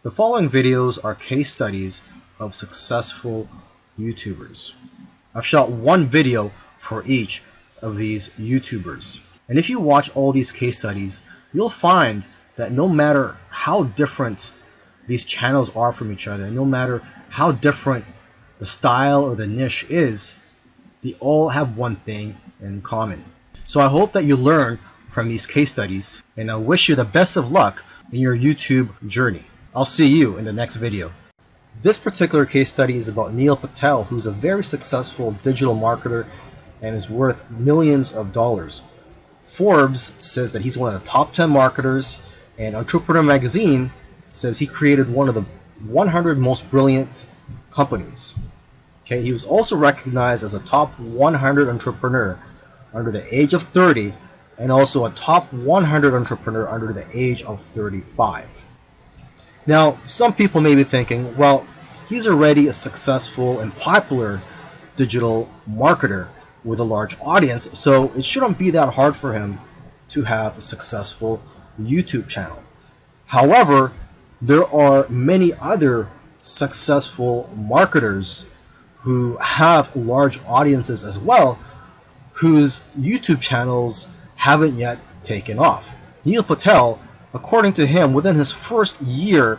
The following videos are case studies of successful YouTubers. I've shot one video for each of these YouTubers. And if you watch all these case studies, you'll find that no matter how different these channels are from each other, no matter how different the style or the niche is, they all have one thing in common. So I hope that you learn from these case studies, and I wish you the best of luck in your YouTube journey. I'll see you in the next video. This particular case study is about Neil Patel, who's a very successful digital marketer and is worth millions of dollars. Forbes says that he's one of the top 10 marketers, and Entrepreneur Magazine says he created one of the 100 most brilliant companies. Okay, he was also recognized as a top 100 entrepreneur under the age of 30 and also a top 100 entrepreneur under the age of 35. Now, some people may be thinking, well, he's already a successful and popular digital marketer with a large audience, so it shouldn't be that hard for him to have a successful YouTube channel. However, there are many other successful marketers who have large audiences as well, whose YouTube channels haven't yet taken off. Neil Patel, according to him, within his first year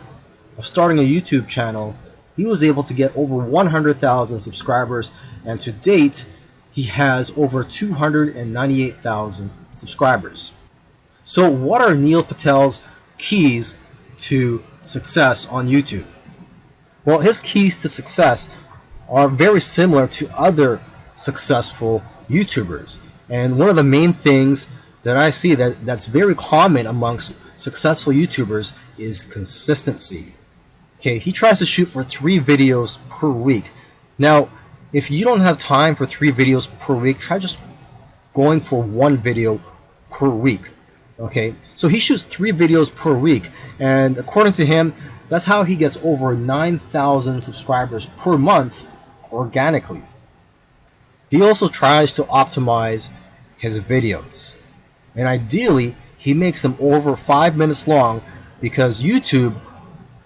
of starting a YouTube channel, he was able to get over 100,000 subscribers, and to date, he has over 298,000 subscribers. So what are Neil Patel's keys to success on YouTube? Well, his keys to success are very similar to other successful YouTubers. And one of the main things that I see that's very common amongst successful YouTubers is consistency. Okay, he tries to shoot for 3 videos per week. Now, if you don't have time for 3 videos per week, try just going for 1 video per week. Okay, so he shoots 3 videos per week, and according to him, that's how he gets over 9,000 subscribers per month organically. He also tries to optimize his videos, and ideally he makes them over 5 minutes long, because YouTube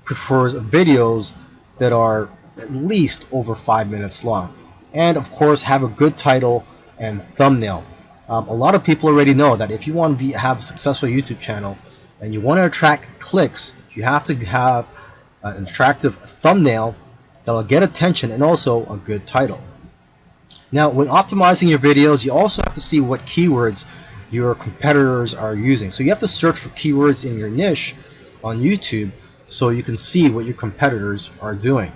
prefers videos that are at least over 5 minutes long, and of course have a good title and thumbnail. A lot of people already know that if you want to have a successful YouTube channel and you want to attract clicks, you have to have an attractive thumbnail that will get attention and also a good title. Now, when optimizing your videos, you also have to see what keywords your competitors are using. So you have to search for keywords in your niche on YouTube so you can see what your competitors are doing.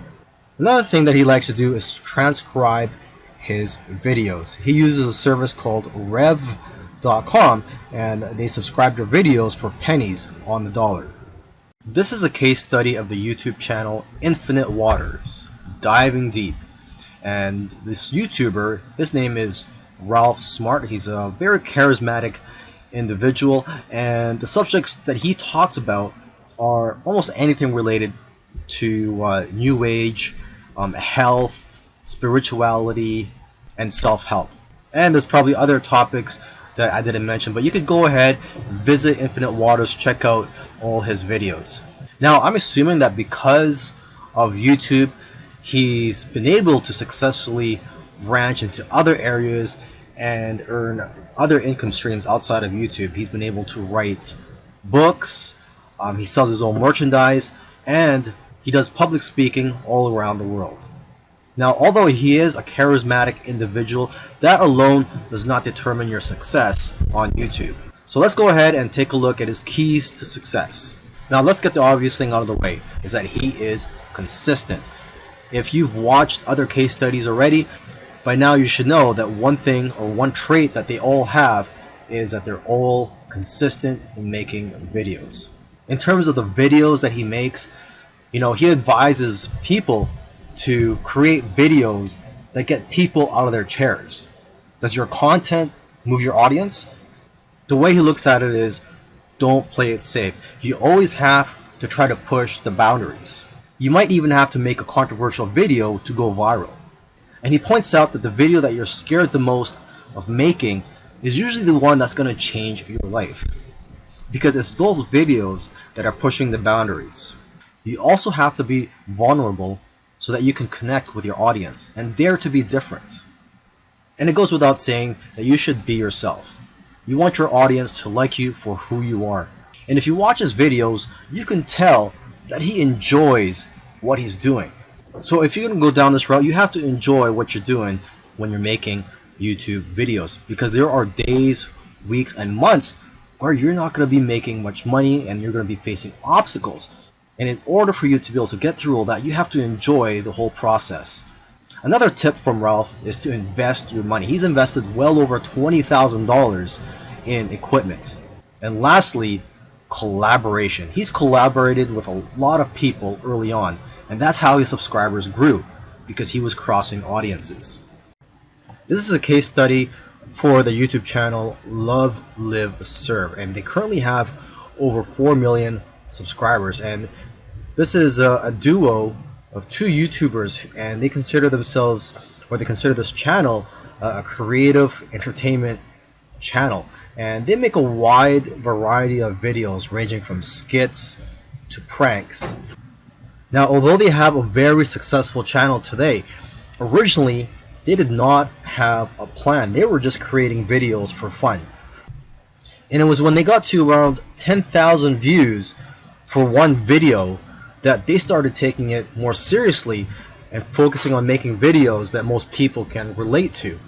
Another thing that he likes to do is transcribe his videos. He uses a service called rev.com, and they subscribe to videos for pennies on the dollar. This is a case study of the YouTube channel Infinite Waters, Diving Deep. And this YouTuber, his name is Ralph Smart. He's a very charismatic individual, and the subjects that he talks about are almost anything related to New Age, health, spirituality, and self-help. And there's probably other topics that I didn't mention, but you could go ahead, visit Infinite Waters, check out all his videos. Now, I'm assuming that because of YouTube, he's been able to successfully branch into other areas and earn other income streams outside of YouTube. He's been able to write books, he sells his own merchandise, and he does public speaking all around the world. Now, although he is a charismatic individual, that alone does not determine your success on YouTube. So let's go ahead and take a look at his keys to success. Now, let's get the obvious thing out of the way, is that he is consistent. If you've watched other case studies already, by now you should know that one thing or one trait that they all have is that they're all consistent in making videos. In terms of the videos that he makes, he advises people to create videos that get people out of their chairs. Does your content move your audience? The way he looks at it is, don't play it safe. You always have to try to push the boundaries. You might even have to make a controversial video to go viral. And he points out that the video that you're scared the most of making is usually the one that's going to change your life, because it's those videos that are pushing the boundaries. You also have to be vulnerable so that you can connect with your audience and dare to be different. And it goes without saying that you should be yourself. You want your audience to like you for who you are. And if you watch his videos, you can tell that he enjoys what he's doing. So if you're going to go down this route, you have to enjoy what you're doing when you're making YouTube videos, because there are days, weeks, and months where you're not going to be making much money and you're going to be facing obstacles. And in order for you to be able to get through all that, you have to enjoy the whole process. Another tip from Ralph is to invest your money. He's invested well over $20,000 in equipment. And lastly, collaboration. He's collaborated with a lot of people early on, and that's how his subscribers grew, because he was crossing audiences. This is a case study for the YouTube channel Love, Live, Serve, and they currently have over 4 million subscribers. And this is a duo of two YouTubers, and they consider themselves, or they consider this channel, a creative entertainment channel. And they make a wide variety of videos ranging from skits to pranks. Now, although they have a very successful channel today, originally they did not have a plan. They were just creating videos for fun. And it was when they got to around 10,000 views for one video that they started taking it more seriously and focusing on making videos that most people can relate to.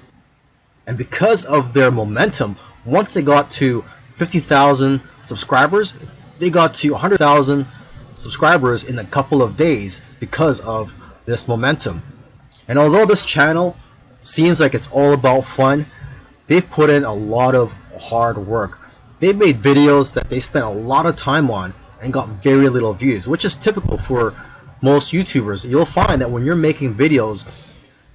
And because of their momentum, once they got to 50,000 subscribers, they got to 100,000 subscribers in a couple of days because of this momentum. And although this channel seems like it's all about fun, they've put in a lot of hard work. They've made videos that they spent a lot of time on and got very little views, which is typical for most YouTubers. You'll find that when you're making videos,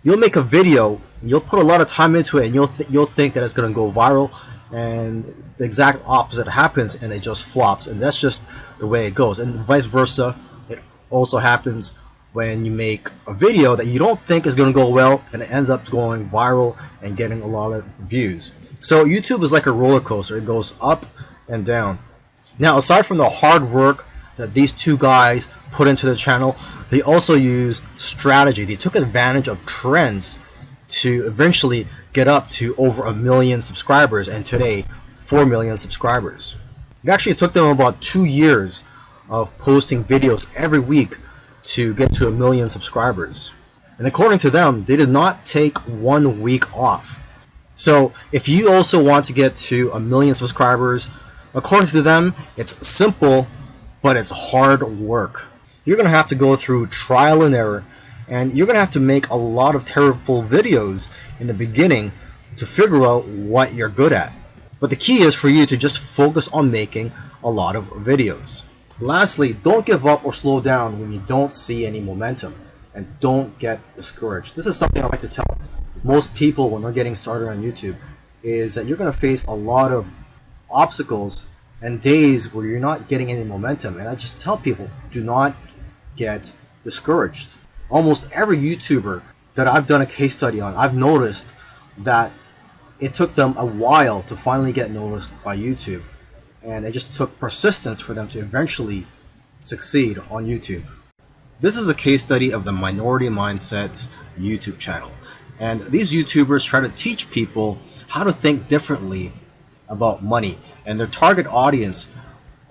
you'll make a video, you'll put a lot of time into it, and you'll think that it's going to go viral, and the exact opposite happens and it just flops. And that's just the way it goes. And vice versa, it also happens when you make a video that you don't think is going to go well and it ends up going viral and getting a lot of views. So YouTube is like a roller coaster. It goes up and down. Now, aside from the hard work that these two guys put into the channel, they also used strategy. They took advantage of trends to eventually get up to over 1 million subscribers, and today 4 million subscribers. It actually took them about 2 years of posting videos every week to get to 1 million subscribers. And according to them, they did not take 1 week off. So if you also want to get to 1 million subscribers, according to them, it's simple, but it's hard work. You're going to have to go through trial and error, and you're going to have to make a lot of terrible videos in the beginning to figure out what you're good at. But the key is for you to just focus on making a lot of videos. Lastly, don't give up or slow down when you don't see any momentum, and don't get discouraged. This is something I like to tell most people when they're getting started on YouTube, is that you're going to face a lot of obstacles and days where you're not getting any momentum. And I just tell people, do not get discouraged. Almost every YouTuber that I've done a case study on, I've noticed that it took them a while to finally get noticed by YouTube. And it just took persistence for them to eventually succeed on YouTube. This is a case study of the Minority Mindset YouTube channel. And these YouTubers try to teach people how to think differently about money. And their target audience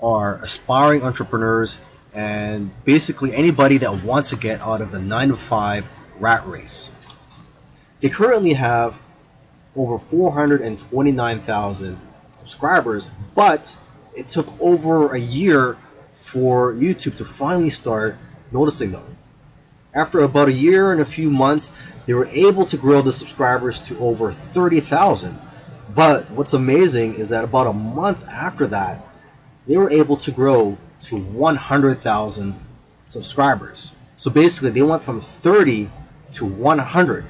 are aspiring entrepreneurs and basically anybody that wants to get out of the 9-to-5 rat race. They currently have over 429,000 subscribers, but it took over a year for YouTube to finally start noticing them. After about a year and a few months, they were able to grow the subscribers to over 30,000. But what's amazing is that about a month after that, they were able to grow to 100,000 subscribers. So basically, they went from 30 to 100.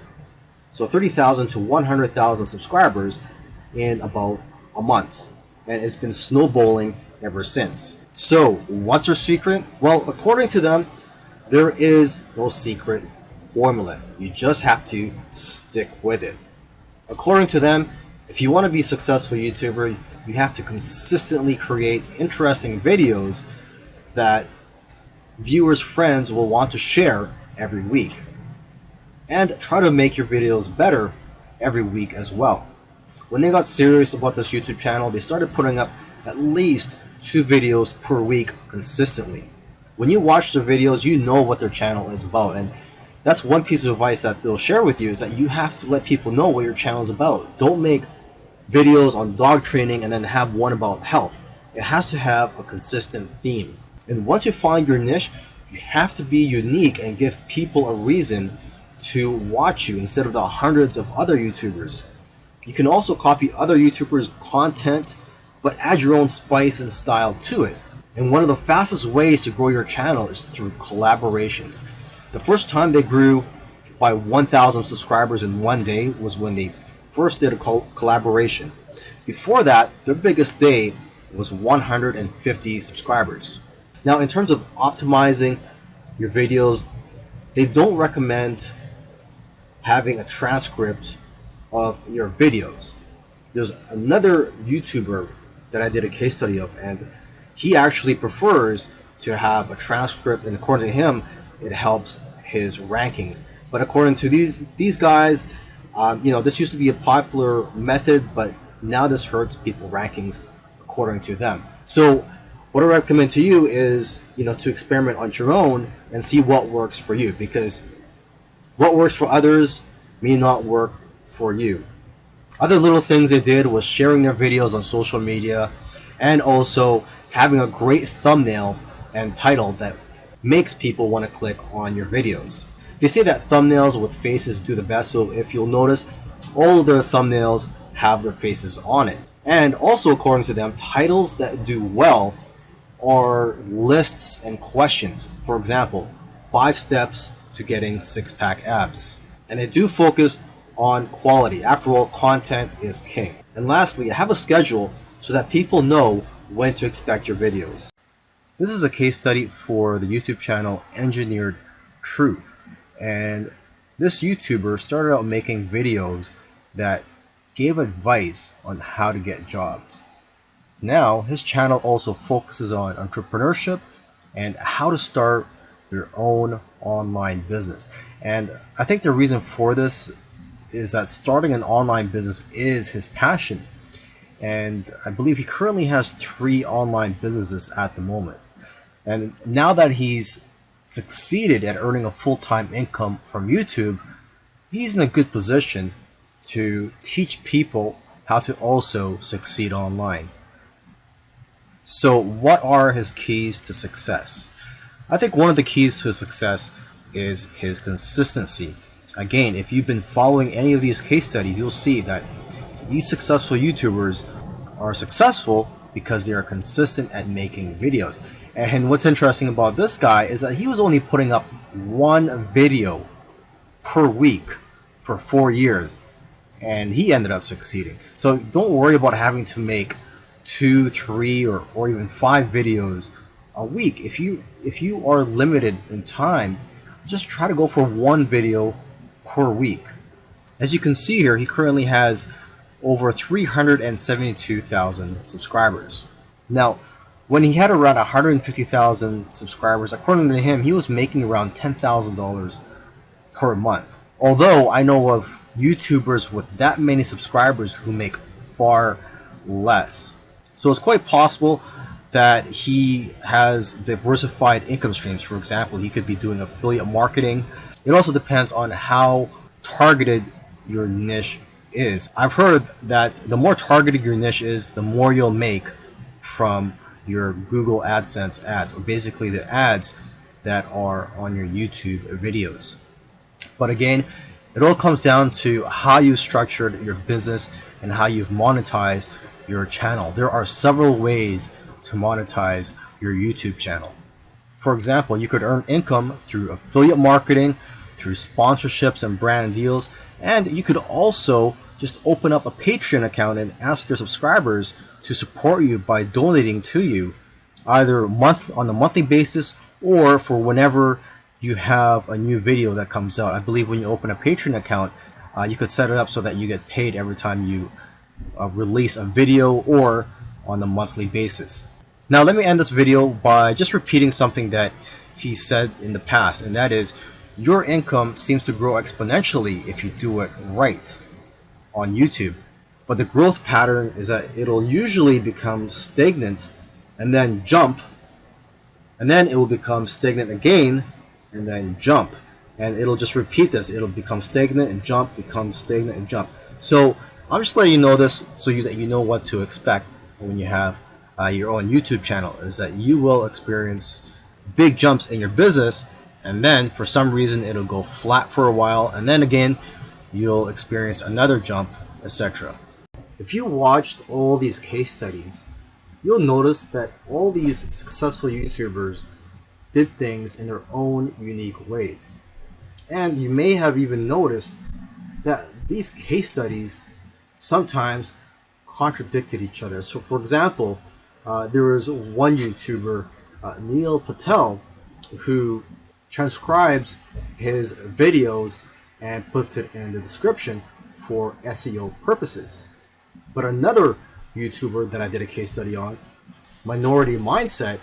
So 30,000 to 100,000 subscribers in about a month. And it's been snowballing ever since. So what's their secret? Well, according to them, there is no secret formula. You just have to stick with it. According to them, if you want to be a successful YouTuber, you have to consistently create interesting videos that viewers' friends will want to share every week. And try to make your videos better every week as well. When they got serious about this YouTube channel, they started putting up at least 2 videos per week consistently. When you watch their videos, you know what their channel is about, and that's one piece of advice that they'll share with you, is that you have to let people know what your channel is about. Don't make videos on dog training and then have one about health. It has to have a consistent theme. And once you find your niche, you have to be unique and give people a reason to watch you instead of the hundreds of other YouTubers. You can also copy other YouTubers' content, but add your own spice and style to it. And one of the fastest ways to grow your channel is through collaborations. The first time they grew by 1,000 subscribers in one day was when they first did a collaboration. Before that, their biggest day was 150 subscribers. Now, in terms of optimizing your videos, they don't recommend having a transcript of your videos. There's another YouTuber that I did a case study of, and he actually prefers to have a transcript, and according to him, it helps his rankings. But according to these guys, this used to be a popular method, but now this hurts people rankings according to them. So what I recommend to you is, to experiment on your own and see what works for you, because what works for others may not work for you. Other little things they did was sharing their videos on social media, and also having a great thumbnail and title that makes people want to click on your videos. They say that thumbnails with faces do the best, so if you'll notice, all of their thumbnails have their faces on it. And also, according to them, titles that do well are lists and questions. For example, 5 steps to getting 6-pack abs. And they do focus on quality. After all, content is king. And lastly, have a schedule so that people know when to expect your videos. This is a case study for the YouTube channel Engineered Truth. And this YouTuber started out making videos that gave advice on how to get jobs. Now, his channel also focuses on entrepreneurship and how to start your own online business. And I think the reason for this is that starting an online business is his passion. And I believe he currently has 3 online businesses at the moment. And now that he's succeeded at earning a full-time income from YouTube, he's in a good position to teach people how to also succeed online. So what are his keys to success? I think one of the keys to success is his consistency. Again, if you've been following any of these case studies, you'll see that these successful YouTubers are successful because they are consistent at making videos. And what's interesting about this guy is that he was only putting up 1 video per week for 4 years, and he ended up succeeding. So don't worry about having to make 2, 3, or even 5 videos a week. If you are limited in time, just try to go for 1 video per week. As you can see here, he currently has over 372,000 subscribers. Now, when he had around 150,000 subscribers, according to him, he was making around $10,000 per month. Although I know of YouTubers with that many subscribers who make far less. So it's quite possible that he has diversified income streams. For example, he could be doing affiliate marketing. It also depends on how targeted your niche is. I've heard that the more targeted your niche is, the more you'll make from your Google AdSense ads, or basically the ads that are on your YouTube videos. But again, it all comes down to how you structured your business and how you've monetized your channel. There are several ways to monetize your YouTube channel. For example, you could earn income through affiliate marketing, through sponsorships and brand deals, and you could also just open up a Patreon account and ask your subscribers to support you by donating to you, either on a monthly basis or for whenever you have a new video that comes out. I believe when you open a Patreon account, you could set it up so that you get paid every time you release a video, or on a monthly basis. Now let me end this video by just repeating something that he said in the past, and that is your income seems to grow exponentially if you do it right on YouTube. But the growth pattern is that it'll usually become stagnant and then jump, and then it will become stagnant again and then jump. And it'll just repeat this. It'll become stagnant and jump, become stagnant and jump. So I'm just letting you know this so that you know what to expect when you have your own YouTube channel, is that you will experience big jumps in your business, and then for some reason it'll go flat for a while, and then again you'll experience another jump, etc. If you watched all these case studies, you'll notice that all these successful YouTubers did things in their own unique ways. And you may have even noticed that these case studies sometimes contradicted each other. So for example, there was one YouTuber, Neil Patel, who transcribes his videos and puts it in the description for SEO purposes. But another YouTuber that I did a case study on, Minority Mindset,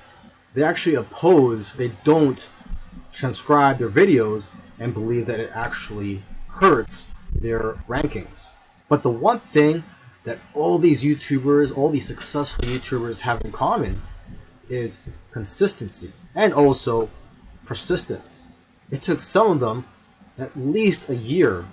they actually oppose, they don't transcribe their videos and believe that it actually hurts their rankings. But the one thing that all these YouTubers, all these successful YouTubers have in common is consistency and also persistence. It took some of them at least a year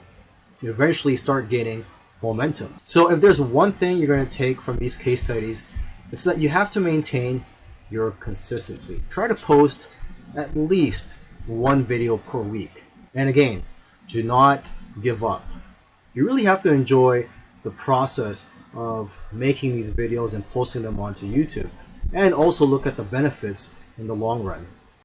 to eventually start gaining momentum. So if there's one thing you're going to take from these case studies, it's that you have to maintain your consistency. Try to post at least one video per week. And again, do not give up. You really have to enjoy the process of making these videos and posting them onto YouTube, and also look at the benefits in the long run.